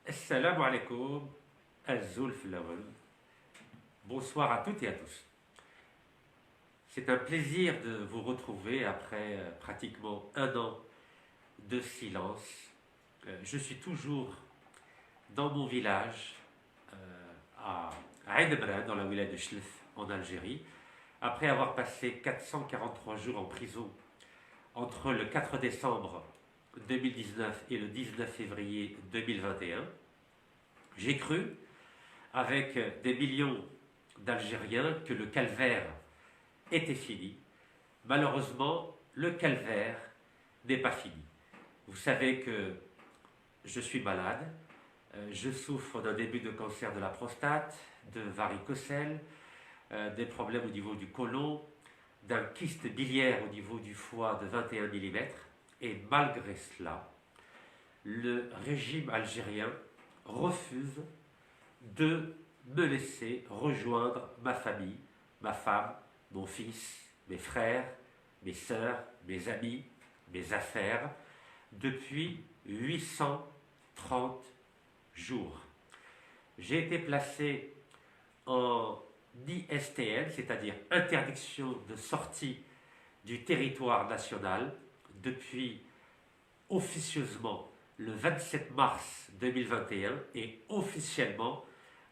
Assalamu alaikum, Azul Flower. Bonsoir à toutes et à tous. C'est un plaisir de vous retrouver après pratiquement un an de silence. Je suis toujours dans mon village, à Ain Bran, dans la wilaya de Chlef, en Algérie, après avoir passé 443 jours en prison entre le 4 décembre 2019 et le 19 février 2021. J'ai cru, avec des millions d'Algériens, que le calvaire était fini. Malheureusement, le calvaire n'est pas fini. Vous savez que je suis malade, je souffre d'un début de cancer de la prostate, de varicocèle, des problèmes au niveau du côlon, d'un kyste biliaire au niveau du foie de 21 mm. Et malgré cela, le régime algérien refuse de me laisser rejoindre ma famille, ma femme, mon fils, mes frères, mes sœurs, mes amis, mes affaires, depuis 830 jours. J'ai été placé en ISTN, c'est-à-dire interdiction de sortie du territoire national, depuis officieusement le 27 mars 2021 et officiellement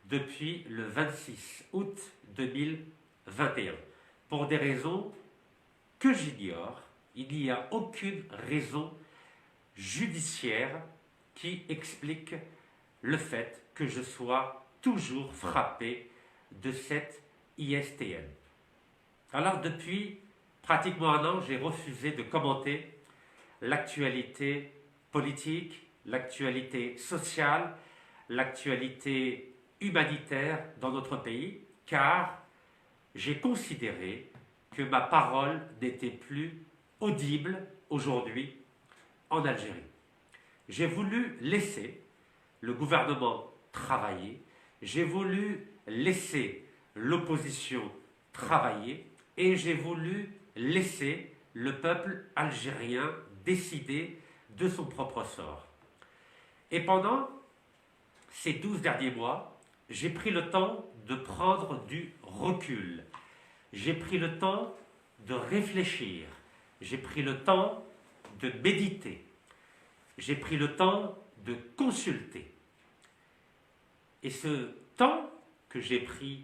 depuis le 26 août 2021. Pour des raisons que j'ignore, il n'y a aucune raison judiciaire qui explique le fait que je sois toujours frappé de cette ISTN. Alors depuis pratiquement un an, j'ai refusé de commenter l'actualité politique, l'actualité sociale, l'actualité humanitaire dans notre pays, car j'ai considéré que ma parole n'était plus audible aujourd'hui en Algérie. J'ai voulu laisser le gouvernement travailler, j'ai voulu laisser l'opposition travailler et j'ai voulu laisser le peuple algérien décider de son propre sort. Et pendant ces 12 derniers mois, j'ai pris le temps de prendre du recul. J'ai pris le temps de réfléchir. J'ai pris le temps de méditer. J'ai pris le temps de consulter. Et ce temps que j'ai pris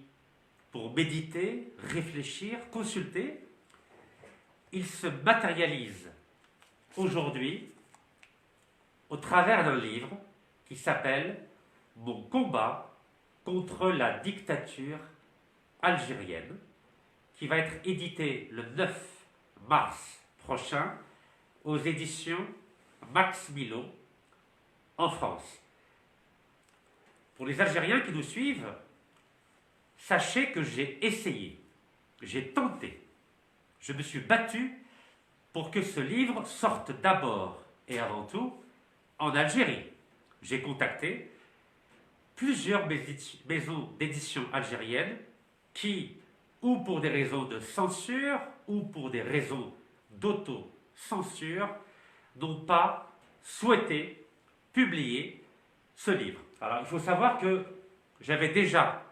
pour méditer, réfléchir, consulter, il se matérialise aujourd'hui au travers d'un livre qui s'appelle « Mon combat contre la dictature algérienne » qui va être édité le 9 mars prochain aux éditions Max Milo en France. Pour les Algériens qui nous suivent, sachez que j'ai essayé, j'ai tenté, je me suis battu pour que ce livre sorte d'abord et avant tout en Algérie. J'ai contacté plusieurs maisons d'édition algériennes qui, ou pour des raisons de censure, ou pour des raisons d'auto-censure, n'ont pas souhaité publier ce livre. Alors, il faut savoir que j'avais déjà,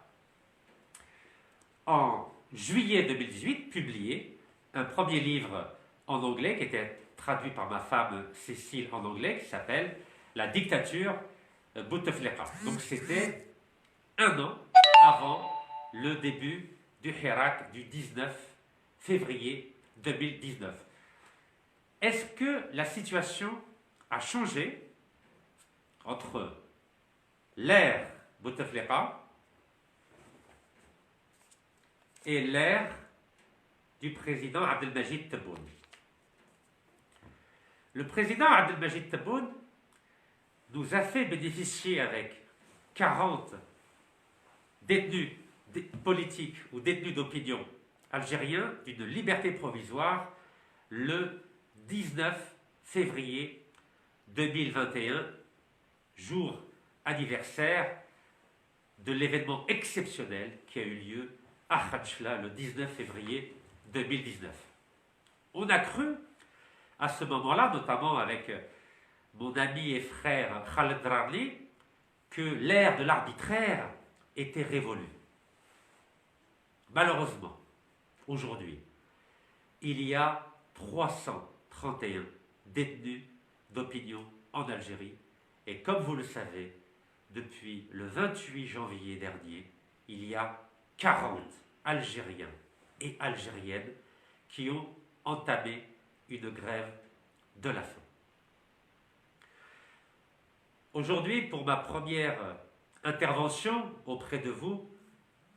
en juillet 2018, publié un premier livre en anglais qui était traduit par ma femme Cécile en anglais, qui s'appelle « La dictature Bouteflika ». Donc c'était un an avant le début du Hirak du 19 février 2019. Est-ce que la situation a changé entre l'ère Bouteflika et l'ère du président Abdelmajid Tebboune? Le président Abdelmajid Tebboune nous a fait bénéficier avec 40 détenus politiques ou détenus d'opinion algériens d'une liberté provisoire le 19 février 2021, jour anniversaire de l'événement exceptionnel qui a eu lieu à Khatchla le 19 février 2019. On a cru à ce moment-là, notamment avec mon ami et frère Khaled Drarli, que l'ère de l'arbitraire était révolue. Malheureusement, aujourd'hui, il y a 331 détenus d'opinion en Algérie. Et comme vous le savez, depuis le 28 janvier dernier, il y a 40 Algériens et Algériennes qui ont entamé une grève de la faim. Aujourd'hui, pour ma première intervention auprès de vous,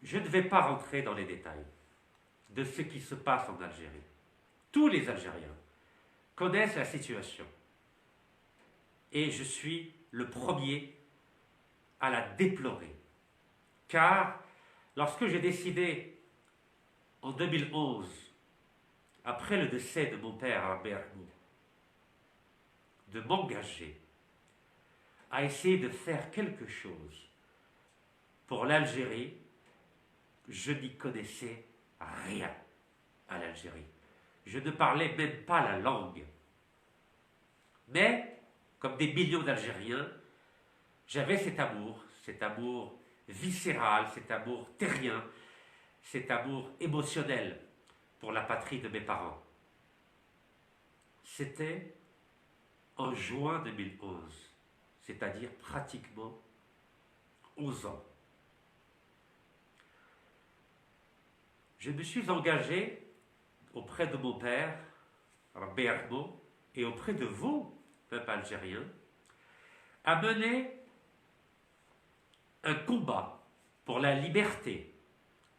je ne vais pas rentrer dans les détails de ce qui se passe en Algérie. Tous les Algériens connaissent la situation et je suis le premier à la déplorer. Car lorsque j'ai décidé en 2011, après le décès de mon père Albert Ahmou, de m'engager à essayer de faire quelque chose pour l'Algérie, je n'y connaissais rien à l'Algérie. Je ne parlais même pas la langue. Mais, comme des millions d'Algériens, j'avais cet amour viscéral, cet amour terrien, cet amour émotionnel pour la patrie de mes parents. C'était en juin 2011, c'est-à-dire pratiquement 11 ans. Je me suis engagé auprès de mon père, Rabbi Ahmou, et auprès de vous, peuple algérien, à mener un combat pour la liberté,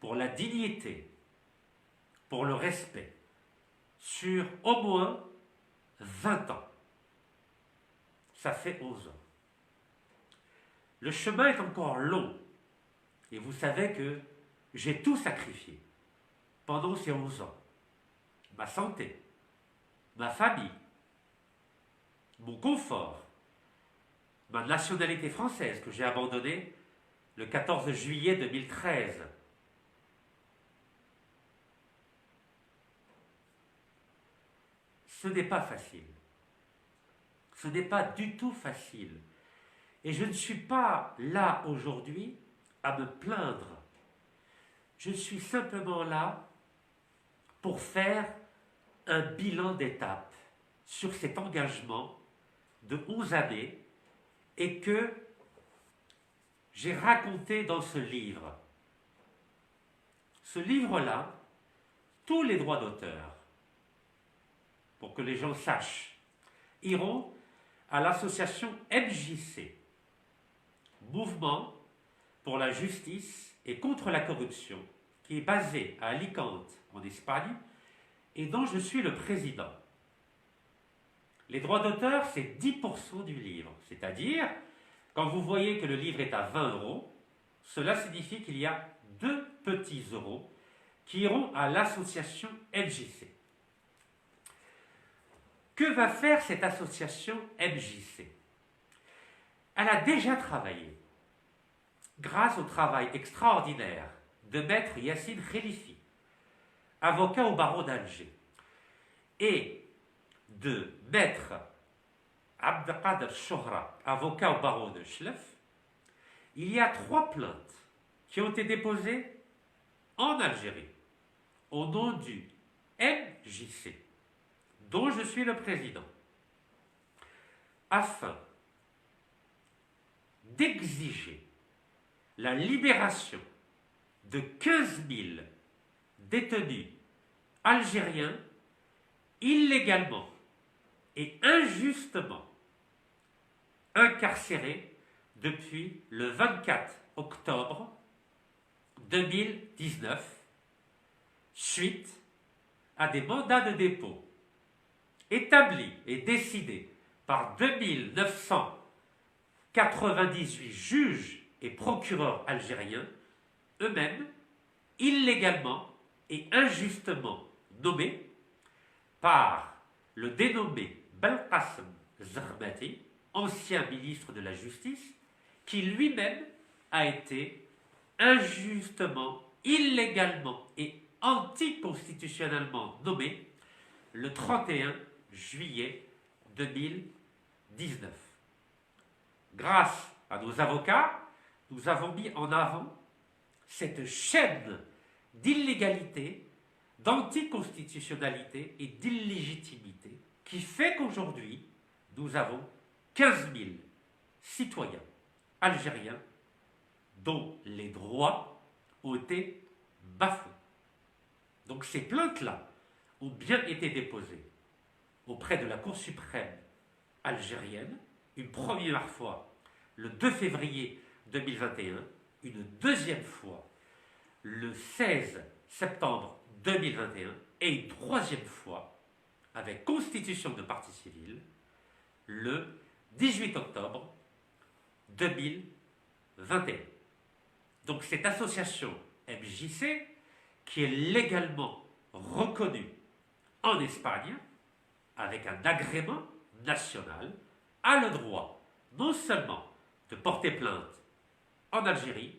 pour la dignité, pour le respect, sur au moins 20 ans. Ça fait 11 ans. Le chemin est encore long, et vous savez que j'ai tout sacrifié pendant ces 11 ans. Ma santé, ma famille, mon confort, ma nationalité française que j'ai abandonnée le 14 juillet 2013. Ce n'est pas facile. Ce n'est pas du tout facile. Et je ne suis pas là aujourd'hui à me plaindre. Je suis simplement là pour faire un bilan d'étape sur cet engagement de 11 années et que j'ai raconté dans ce livre. Ce livre-là, tous les droits d'auteur, pour que les gens sachent, iront à l'association MJC, Mouvement pour la justice et contre la corruption, qui est basée à Alicante, en Espagne, et dont je suis le président. Les droits d'auteur, c'est 10% du livre, c'est-à-dire, quand vous voyez que le livre est à 20 €, cela signifie qu'il y a 2 petits euros qui iront à l'association MJC. Que va faire cette association MJC? Elle a déjà travaillé, grâce au travail extraordinaire de maître Yassine Khelifi, avocat au barreau d'Alger, et de maître Abdelkader Chohra, avocat au barreau de Chlef. Il y a 3 plaintes qui ont été déposées en Algérie, au nom du MJC, dont je suis le président, afin d'exiger la libération de 15 000 détenus algériens illégalement et injustement incarcérés depuis le 24 octobre 2019, suite à des mandats de dépôt établis et décidés par 2998 juges et procureurs algériens, eux-mêmes illégalement et injustement nommés par le dénommé Belkacem Zermati, ancien ministre de la Justice, qui lui-même a été injustement, illégalement et anticonstitutionnellement nommé le 31 juillet 2019. Grâce à nos avocats, nous avons mis en avant cette chaîne d'illégalité, d'anticonstitutionnalité et d'illégitimité qui fait qu'aujourd'hui, nous avons 15 000 citoyens algériens dont les droits ont été bafoués. Donc ces plaintes-là ont bien été déposées auprès de la Cour suprême algérienne, une première fois le 2 février 2021, une deuxième fois le 16 septembre 2021 et une troisième fois, avec constitution de partie civile, le 18 octobre 2021. Donc cette association MJC, qui est légalement reconnue en Espagne, avec un agrément national, a le droit non seulement de porter plainte en Algérie,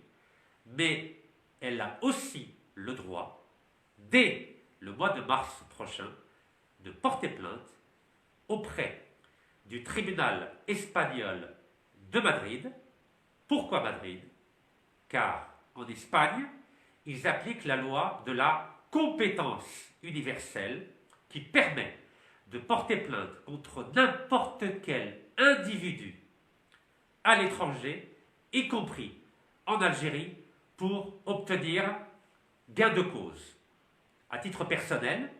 mais elle a aussi le droit, dès le mois de mars prochain, de porter plainte auprès du tribunal espagnol de Madrid. Pourquoi Madrid? Car en Espagne, ils appliquent la loi de la compétence universelle qui permet de porter plainte contre n'importe quel individu à l'étranger, y compris en Algérie, pour obtenir gain de cause. À titre personnel,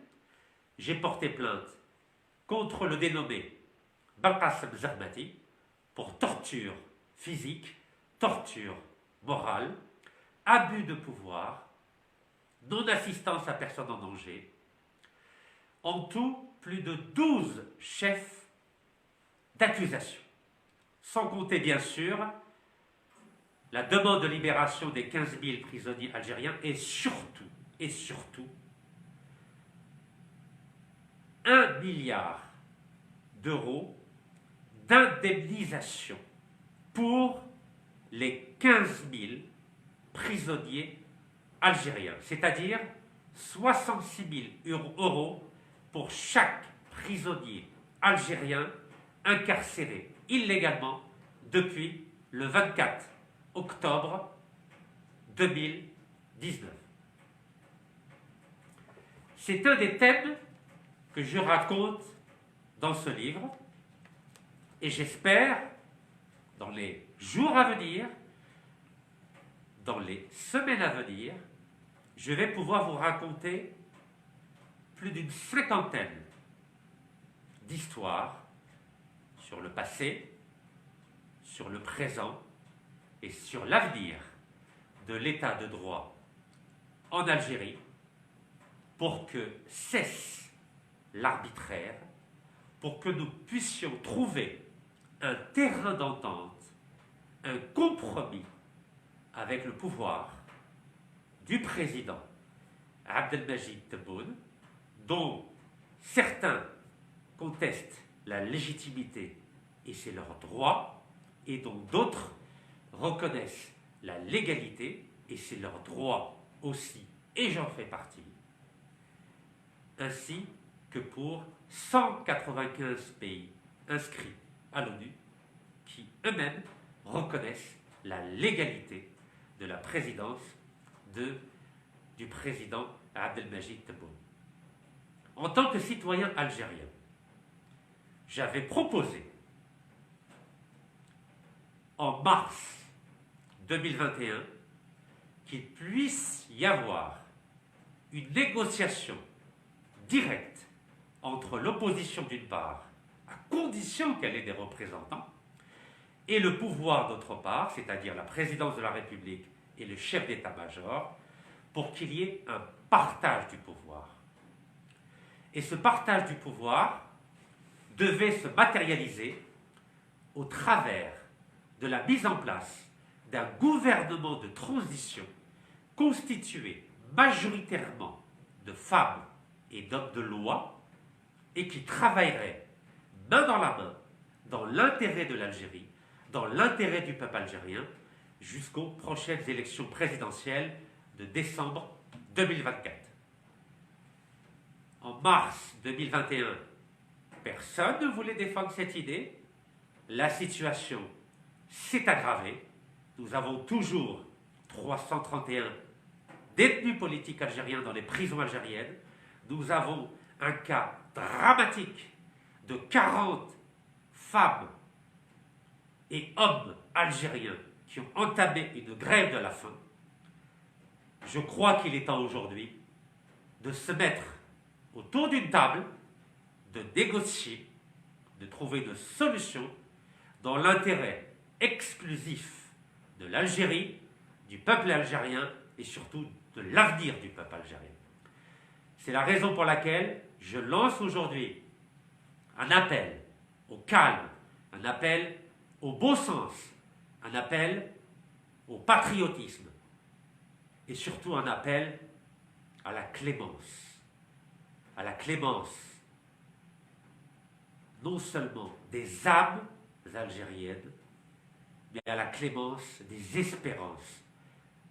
j'ai porté plainte contre le dénommé Belkacem Zermati pour torture physique, torture morale, abus de pouvoir, non-assistance à personne en danger. En tout, plus de 12 chefs d'accusation, sans compter bien sûr la demande de libération des 15 000 prisonniers algériens et surtout 1 milliard d'euros d'indemnisation pour les 15 000 prisonniers algériens, c'est-à-dire 66 000 euros pour chaque prisonnier algérien incarcéré illégalement depuis le 24 octobre 2019. C'est un des thèmes que je raconte dans ce livre et j'espère, dans les jours à venir, dans les semaines à venir, je vais pouvoir vous raconter plus d'une cinquantaine d'histoires sur le passé, sur le présent et sur l'avenir de l'état de droit en Algérie pour que cesse l'arbitraire, pour que nous puissions trouver un terrain d'entente, un compromis avec le pouvoir du président Abdelmajid Tebboune, dont certains contestent la légitimité et c'est leur droit, et dont d'autres reconnaissent la légalité et c'est leur droit aussi, et j'en fais partie, ainsi que pour 195 pays inscrits à l'ONU qui eux-mêmes reconnaissent la légalité de la présidence du président Abdelmajid Tebboune. En tant que citoyen algérien, j'avais proposé en mars 2021 qu'il puisse y avoir une négociation directe entre l'opposition d'une part, à condition qu'elle ait des représentants, et le pouvoir d'autre part, c'est-à-dire la présidence de la République et le chef d'état-major, pour qu'il y ait un partage du pouvoir. Et ce partage du pouvoir devait se matérialiser au travers de la mise en place d'un gouvernement de transition constitué majoritairement de femmes et d'hommes de loi et qui travaillerait main dans la main dans l'intérêt de l'Algérie, dans l'intérêt du peuple algérien, jusqu'aux prochaines élections présidentielles de décembre 2024. En mars 2021, personne ne voulait défendre cette idée. La situation s'est aggravée. Nous avons toujours 331 détenus politiques algériens dans les prisons algériennes. Nous avons un cas dramatique de 40 femmes et hommes algériens qui ont entamé une grève de la faim. Je crois qu'il est temps aujourd'hui de se mettre autour d'une table, de négocier, de trouver une solution dans l'intérêt exclusif de l'Algérie, du peuple algérien et surtout de l'avenir du peuple algérien. C'est la raison pour laquelle je lance aujourd'hui un appel au calme, un appel au bon sens, un appel au patriotisme et surtout un appel à la clémence. À la clémence non seulement des âmes algériennes, mais à la clémence des espérances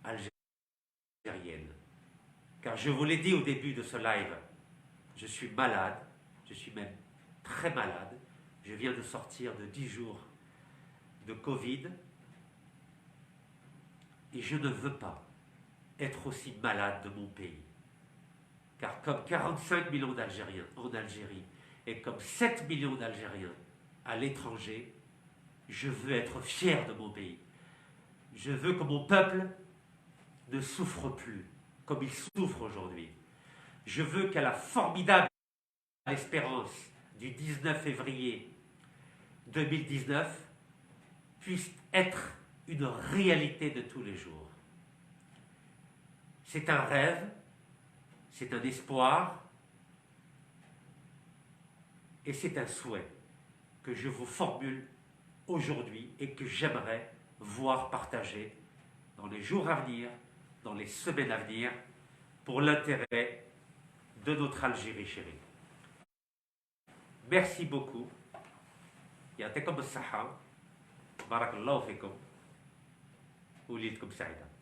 algériennes. Car je vous l'ai dit au début de ce live, je suis malade, je suis même très malade. Je viens de sortir de 10 jours de Covid et je ne veux pas être aussi malade de mon pays. Car comme 45 millions d'Algériens en Algérie et comme 7 millions d'Algériens à l'étranger, je veux être fier de mon pays. Je veux que mon peuple ne souffre plus comme il souffre aujourd'hui. Je veux qu'à la formidable espérance du 19 février 2019 puisse être une réalité de tous les jours. C'est un rêve, c'est un espoir et c'est un souhait que je vous formule aujourd'hui et que j'aimerais voir partager dans les jours à venir, dans les semaines à venir, pour l'intérêt de notre Algérie chérie. Merci beaucoup. يعطيكم الصحة. بارك الله فيكم. وليدكم سعيدة.